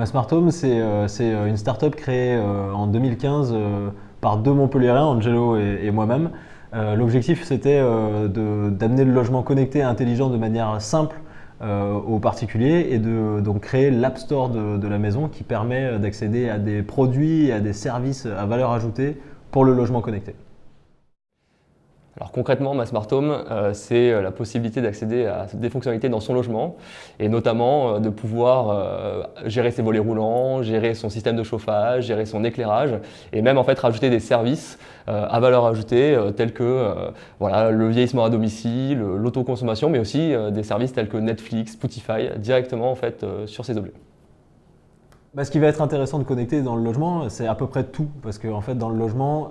Smart Home, c'est une start-up créée en 2015 par deux Montpelliérains, Angelo et moi-même. L'objectif, c'était d'amener le logement connecté et intelligent de manière simple aux particuliers et de donc créer l'App Store de la maison qui permet d'accéder à des produits et à des services à valeur ajoutée pour le logement connecté. Alors concrètement, ma Smart Home, c'est la possibilité d'accéder à des fonctionnalités dans son logement et notamment de pouvoir gérer ses volets roulants, gérer son système de chauffage, gérer son éclairage et même en fait rajouter des services à valeur ajoutée tels que voilà, le vieillissement à domicile, l'autoconsommation, mais aussi des services tels que Netflix, Spotify directement en fait sur ces objets. Ce qui va être intéressant de connecter dans le logement, c'est à peu près tout. Parce qu'en fait, dans le logement,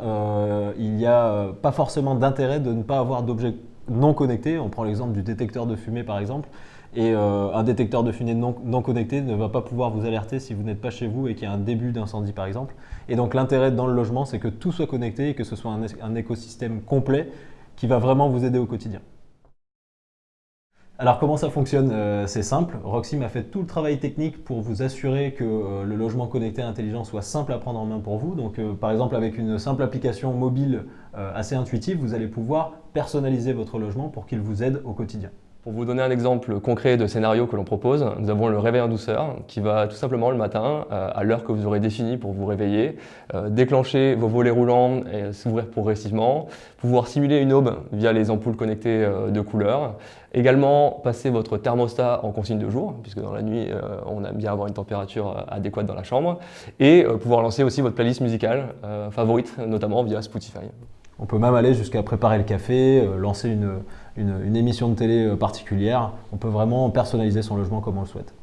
il n'y a pas forcément d'intérêt de ne pas avoir d'objets non connectés. On prend l'exemple du détecteur de fumée, par exemple. Et un détecteur de fumée non connecté ne va pas pouvoir vous alerter si vous n'êtes pas chez vous et qu'il y a un début d'incendie, par exemple. Et donc, l'intérêt dans le logement, c'est que tout soit connecté et que ce soit un écosystème complet qui va vraiment vous aider au quotidien. Alors comment ça fonctionne? C'est simple, Roxy m'a fait tout le travail technique pour vous assurer que le logement connecté intelligent soit simple à prendre en main pour vous. Donc par exemple avec une simple application mobile assez intuitive, vous allez pouvoir personnaliser votre logement pour qu'il vous aide au quotidien. Pour vous donner un exemple concret de scénario que l'on propose, nous avons le réveil en douceur qui va tout simplement le matin, à l'heure que vous aurez définie pour vous réveiller, déclencher vos volets roulants et s'ouvrir progressivement, pouvoir simuler une aube via les ampoules connectées de couleur, également passer votre thermostat en consigne de jour, puisque dans la nuit on aime bien avoir une température adéquate dans la chambre, et pouvoir lancer aussi votre playlist musicale favorite, notamment via Spotify. On peut même aller jusqu'à préparer le café, lancer une émission de télé particulière. On peut vraiment personnaliser son logement comme on le souhaite.